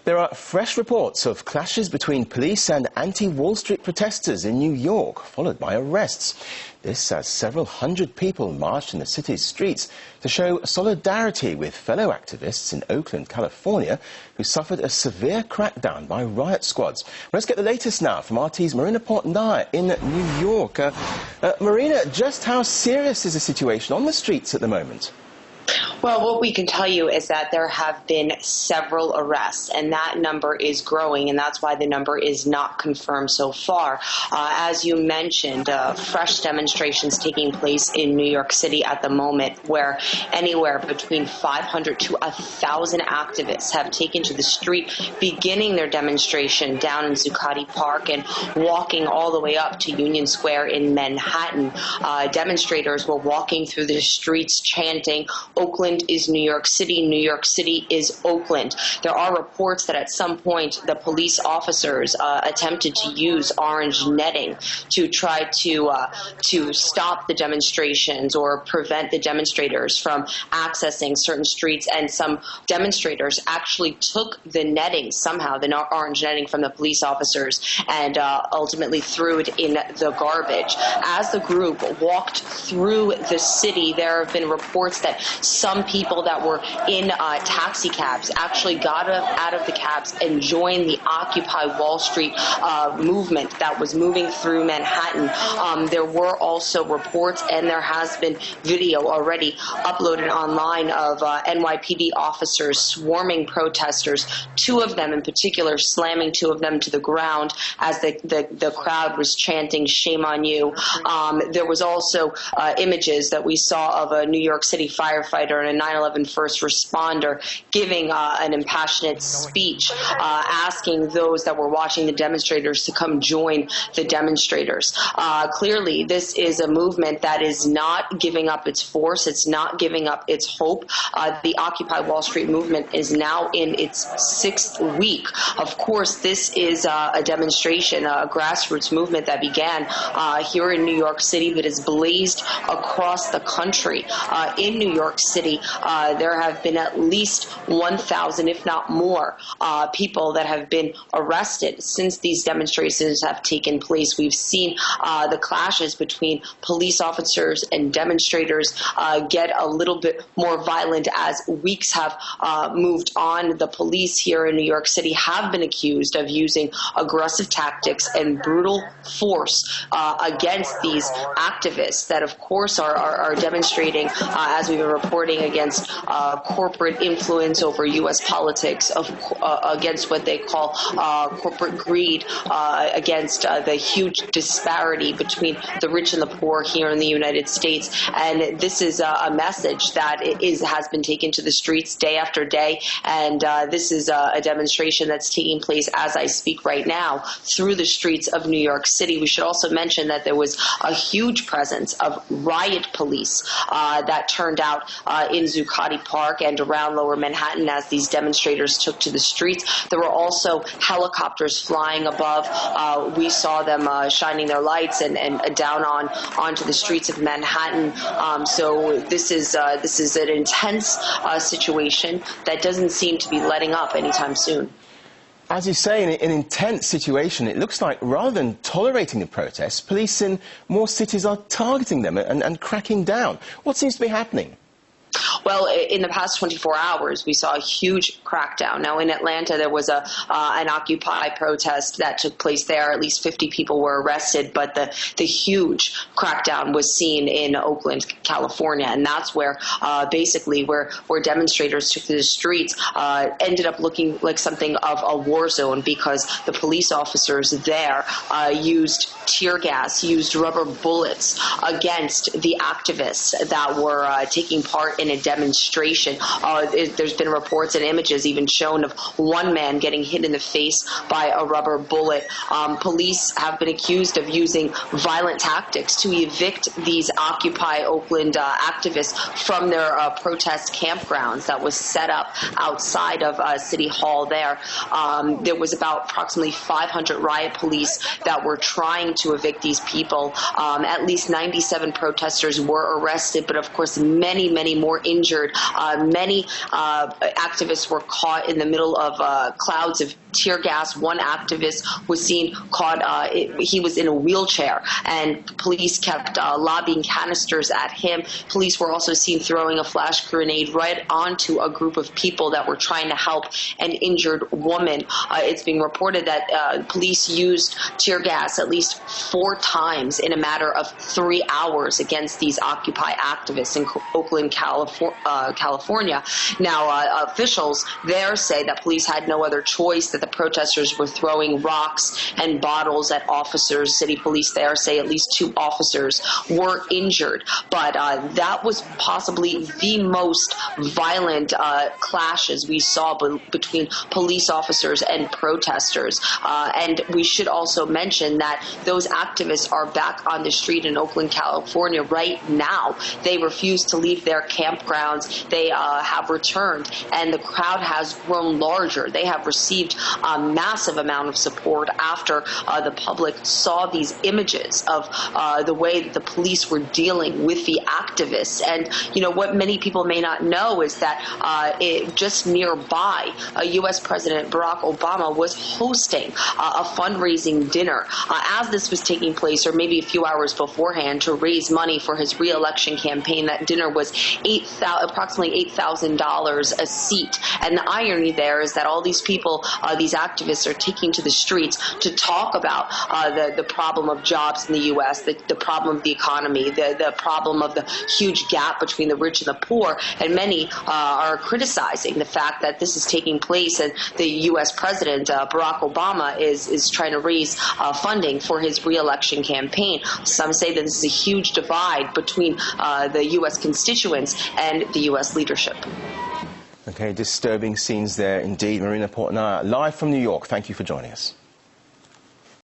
There are fresh reports of clashes between police and anti-Wall Street protesters in New York, followed by arrests. This as several hundred people marched in the city's streets to show solidarity with fellow activists in Oakland, California, who suffered a severe crackdown by riot squads. Let's get the latest now from RT's Marina Portnaya in New York. Marina, just how serious is the situation on the streets at the moment? Well, what we can tell you is that there have been several arrests, and that number is growing, and that's why the number is not confirmed so far. As you mentioned, fresh demonstrations taking place in New York City at the moment, where anywhere between 500 to 1,000 activists have taken to the street, beginning their demonstration down in Zuccotti Park and walking all the way up to Union Square in Manhattan. Demonstrators were walking through the streets chanting, "Oakland is New York City, New York City is Oakland." There are reports that at some point the police officers attempted to use orange netting to try to stop the demonstrations or prevent the demonstrators from accessing certain streets, and some demonstrators actually took the netting, somehow the orange netting, from the police officers and ultimately threw it in the garbage. As the group walked through the city, there have been reports that some people that were in taxi cabs actually got out of the cabs and joined the Occupy Wall Street movement that was moving through Manhattan. There were also reports, and there has been video already uploaded online, of NYPD officers swarming protesters, two of them in particular slamming two of them to the ground as the crowd was chanting, "Shame on you." There was also images that we saw of a New York City firefighter and a 9/11 first responder giving an impassionate speech, asking those that were watching the demonstrators to come join the demonstrators. Clearly, this is a movement that is not giving up its force. It's not giving up its hope. The Occupy Wall Street movement is now in its 6th week. Of course, this is a demonstration, a grassroots movement that began here in New York City, but is blazed across the country. In New York City, there have been at least 1,000, if not more, people that have been arrested since these demonstrations have taken place. We've seen the clashes between police officers and demonstrators get a little bit more violent as weeks have moved on. The police here in New York City have been accused of using aggressive tactics and brutal force against these activists that, of course, are demonstrating, as we've been reporting, against corporate influence over U.S. politics, against what they call corporate greed, against the huge disparity between the rich and the poor here in the United States. And this is a message that has been taken to the streets day after day, and this is a demonstration that's taking place as I speak right now through the streets of New York City. We should also mention that there was a huge presence of riot police that turned out in Zuccotti Park and around Lower Manhattan as these demonstrators took to the streets. There were also helicopters flying above. We saw them shining their lights and down onto the streets of Manhattan. So this is an intense situation that doesn't seem to be letting up anytime soon. As you say, in an intense situation, it looks like rather than tolerating the protests, police in more cities are targeting them and cracking down. What seems to be happening? Well, in the past 24 hours, we saw a huge crackdown. Now, in Atlanta, there was an Occupy protest that took place there. At least 50 people were arrested, but the huge crackdown was seen in Oakland, California, and that's where basically where demonstrators took to the streets ended up looking like something of a war zone, because the police officers there used tear gas, used rubber bullets against the activists that were taking part in a demonstration. There's been reports and images even shown of one man getting hit in the face by a rubber bullet. Police have been accused of using violent tactics to evict these Occupy Oakland activists from their protest campgrounds that was set up outside of City Hall there. There was about approximately 500 riot police that were trying to evict these people. At least 97 protesters were arrested, but of course many more injured. Many activists were caught in the middle of clouds of tear gas. One activist was seen caught, he was in a wheelchair, and police kept lobbing canisters at him. Police were also seen throwing a flash grenade right onto a group of people that were trying to help an injured woman. It's being reported that police used tear gas at least 4 times in a matter of 3 hours against these Occupy activists in Oakland, California. Now, officials there say that police had no other choice, that the protesters were throwing rocks and bottles at officers. City police there say at least 2 officers were injured. But that was possibly the most violent clashes we saw between police officers and protesters. And we should also mention that those activists are back on the street in Oakland, California right now. They refuse to leave their campgrounds. They have returned, and the crowd has grown larger. They have received a massive amount of support after the public saw these images of the way that the police were dealing with the activists. And, you know, what many people may not know is that just nearby, U.S. President Barack Obama was hosting a fundraising dinner as this was taking place, or maybe a few hours beforehand, to raise money for his re-election campaign. That dinner was approximately $8,000 a seat. And the irony there is that all these people, these activists, are taking to the streets to talk about the problem of jobs in the U.S., the problem of the economy, the problem of the huge gap between the rich and the poor. And many are criticizing the fact that this is taking place, and the U.S. President, Barack Obama, is trying to raise funding for his re-election campaign. Some say that this is a huge divide between the U.S. constituents and the U.S. leadership. Okay, disturbing scenes there indeed. Marina Portnaya, live from New York. Thank you for joining us.